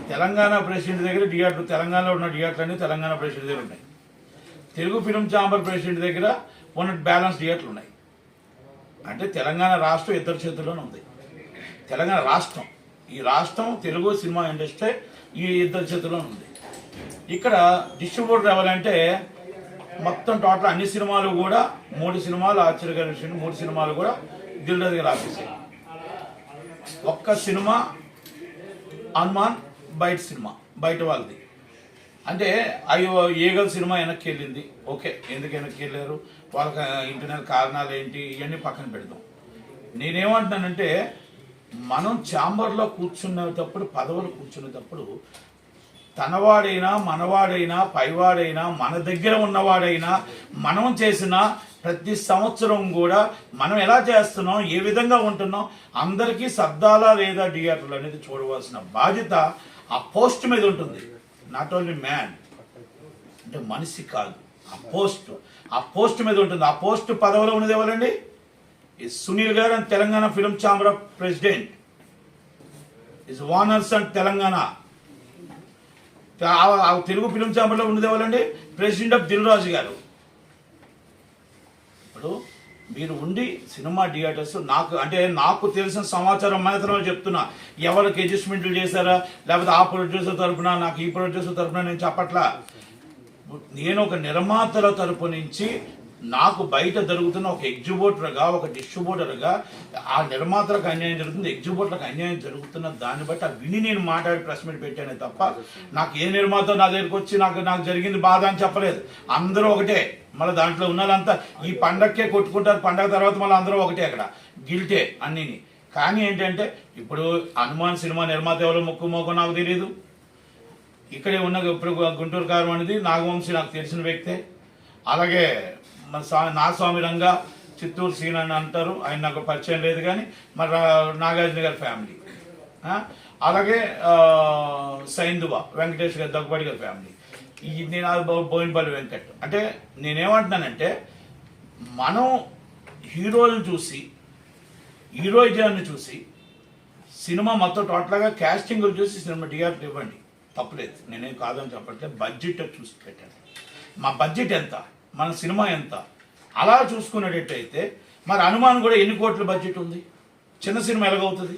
Telangana president దగ్గర theatre, తెలంగాణలో ఉన్న థియేటర్లు అన్ని తెలంగాణ ప్రెసిడెంట్ దగ్గర ఉన్నాయి. తెలుగు ఫిలిం ఛాంబర్ ప్రెసిడెంట్ దగ్గర ఉన్న బ్యాలెన్స్ థియేటర్లు ఉన్నాయి. అంటే తెలంగాణ రాష్ట్రం ఇద్దరి చేతుల్లోనే ఉంది. తెలంగాణ రాష్ట్రం, ఈ రాష్ట్రం తెలుగు సినిమా ఇండస్ట్రీ ఈ ఇద్దరి చేతుల్లోనే ఉంది. ఇక్కడ డిస్ట్రిబ్యూటర్ ఎవరంటే మొత్తం టోటల్ అన్ని సినిమాలు కూడా 3 సినిమాలు ఆశ్చర్యకర విషయం, 3 సినిమాలు కూడా దిల్ రాజు గారు ఆఫీసాయి. ఒక్క సినిమా హనుమాన్ బయట సినిమా, బయట వాళ్ళది. అంటే అయ్యో ఏగల్ సినిమా వెనక్కి వెళ్ళింది. ఓకే, ఎందుకు వెనక్కి వెళ్ళారు, వాళ్ళకి ఇంటర్నల్ కారణాలు ఏంటి, ఇవన్నీ పక్కన పెడదాం. నేనేమంటున్నానంటే మనం ఛాంబర్లో కూర్చునేటప్పుడు, పదవులు కూర్చునేటప్పుడు తనవాడైనా మనవాడైనా పైవాడైనా మన దగ్గర ఉన్నవాడైనా మనం చేసిన ప్రతి సంవత్సరం కూడా మనం ఎలా చేస్తున్నాం, ఏ విధంగా ఉంటున్నాం, అందరికీ సర్దాలా లేదా థియేటర్లు అనేది చూడవలసిన బాధ్యత ఆ పోస్ట్ మీద ఉంటుంది. నాట్ ఓన్లీ మ్యాన్, అంటే మనిషి కాదు, ఆ పోస్ట్ మీద ఉంటుంది. ఆ పోస్ట్ పదవిలో ఉన్నది ఎవరండి? Sunil garu and Telangana film chamber of president is owners and Telangana. Telugu film ఛాంబర్లో ఉన్నది ఎవరండి? ప్రెసిడెంట్ ఆఫ్ దిల్ రాజు గారు. ఇప్పుడు మీరు ఉండి సినిమా థియేటర్స్, నాకు తెలిసిన సమాచారం మాత్రమే చెప్తున్నా. ఎవరికి అడ్జస్ట్మెంట్లు చేశారా, లేకపోతే ఆ ప్రొడ్యూసర్ తరఫున, నాకు ఈ ప్రొడ్యూసర్ తరఫున నేను చెప్పట్లా. నేను ఒక నిర్మాతల తరపు నుంచి నాకు బయట జరుగుతున్న ఒక ఎగ్జిబ్యూటర్గా, ఒక డిస్ట్రిబ్యూటర్గా ఆ నిర్మాతలకు అన్యాయం జరుగుతుంది, ఎగ్జిబ్యూటర్లకు అన్యాయం జరుగుతున్న దాన్ని బట్టి ఆ విని నేను మాట్లాడి ప్రెస్ మీట్ పెట్టానే తప్ప నాకు ఏ నిర్మాత నా దగ్గరికి వచ్చి నాకు జరిగింది బాధ అని చెప్పలేదు. అందరూ ఒకటే. మళ్ళీ దాంట్లో ఉన్నదంతా ఈ పండగకే కొట్టుకుంటారు, పండగ తర్వాత మళ్ళీ అందరూ ఒకటే, అక్కడ గిల్టే అన్నీని. కానీ ఏంటంటే ఇప్పుడు హనుమాన్ సినిమా నిర్మాత ఎవరో ముక్కు నాకు తెలియదు. ఇక్కడే ఉన్న ఇప్పుడు గుంటూరు కారం అనేది నాగవంశీ నాకు తెలిసిన వ్యక్తే. అలాగే మన నాగస్వామి రంగా చిత్తూరు సీన్ అని అంటారు, ఆయన నాకు పరిచయం లేదు. కానీ మరి నాగార్జున గారి ఫ్యామిలీ, అలాగే సైందువ వెంకటేష్ గారి దగ్గుబాటి గారి ఫ్యామిలీ, నేను బోయినపల్లి వెంకట్. అంటే నేనేమంటున్నానంటే మనం హీరోలను చూసి, హీరోయిజాన్ని చూసి, సినిమా మొత్తం టోటల్గా క్యాస్టింగ్లు చూసి సినిమా థియేటర్ ఇవ్వండి, తప్పలేదు, నేనేం కాదని చెప్పట్లేదు. బడ్జెట్ చూసి పెట్టాను. మా బడ్జెట్ ఎంత, మన సినిమా ఎంత, అలా చూసుకునేటట్టయితే మరి హనుమాన్ కూడా ఎన్ని కోట్ల బడ్జెట్ ఉంది, చిన్న సినిమా ఎలాగవుతుంది?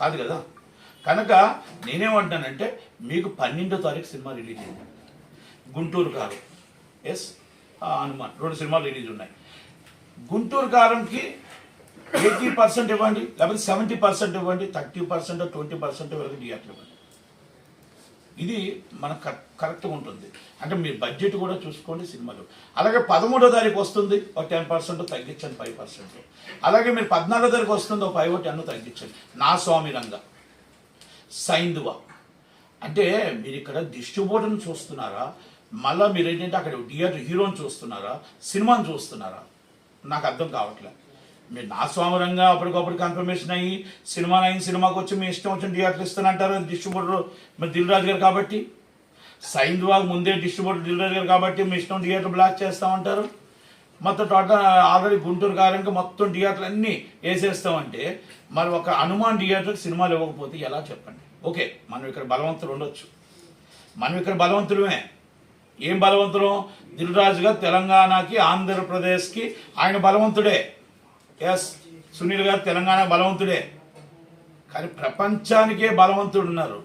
కాదు కదా. కనుక నేనేమంటానంటే మీకు 12వ తారీఖు సినిమా రిలీజ్ అయింది, గుంటూరు కారం, ఎస్ హనుమాన్ 2 సినిమాలు రిలీజ్ ఉన్నాయి. గుంటూరు కారంకి 80% ఇవ్వండి, లేకపోతే 70% ఇవ్వండి, 30% 20% వరకు థియేటర్ ఇవ్వండి. ఇది మనకు కరెక్ట్గా ఉంటుంది. అంటే మీ బడ్జెట్ కూడా చూసుకోండి సినిమాలు. అలాగే 13వ తారీఖు వస్తుంది, ఒక 10% తగ్గించండి, 5%. అలాగే మీరు 14వ తారీఖు వస్తుంది, ఒక 5-10 తగ్గించండి. నా స్వామి రంగ, సైందువ. అంటే మీరు ఇక్కడ డిస్ట్రిబ్యూటర్ని చూస్తున్నారా, మళ్ళీ మీరు ఏంటంటే అక్కడ థియేటర్ హీరోని చూస్తున్నారా, సినిమాని చూస్తున్నారా? నాకు అర్థం కావట్లేదు. మీరు నా స్వామరంగా అప్పటికప్పుడు కన్ఫర్మేషన్ అయ్యి సినిమాకి వచ్చి మీ ఇష్టం వచ్చిన థియేటర్లు ఇస్తానంటారు డిస్ట్రిబ్యూటర్ మరి దిల్ రాజు గారు కాబట్టి. సైందువాగ్ ముందే డిస్ట్రిబ్యూటర్ దిల్ రాజు గారు కాబట్టి మీ ఇష్టం థియేటర్ బ్లాక్ చేస్తామంటారు. మొత్తం టోటల్ ఆల్రెడీ గుంటూరు కారంగా మొత్తం థియేటర్లు అన్నీ వేసేస్తామంటే మరి ఒక హనుమాన్ థియేటర్కి సినిమాలు ఇవ్వకపోతే ఎలా చెప్పండి? ఓకే, మనం ఇక్కడ బలవంతులు ఉండొచ్చు, మనం ఇక్కడ బలవంతులమే. ఏం బలవంతులు? దిల్ రాజు గారు తెలంగాణకి, ఆంధ్రప్రదేశ్కి ఆయన బలవంతుడే. ఎస్, సునీల్ గారు తెలంగాణ బలవంతుడే. కానీ ప్రపంచానికే బలవంతుడు ఉన్నారు.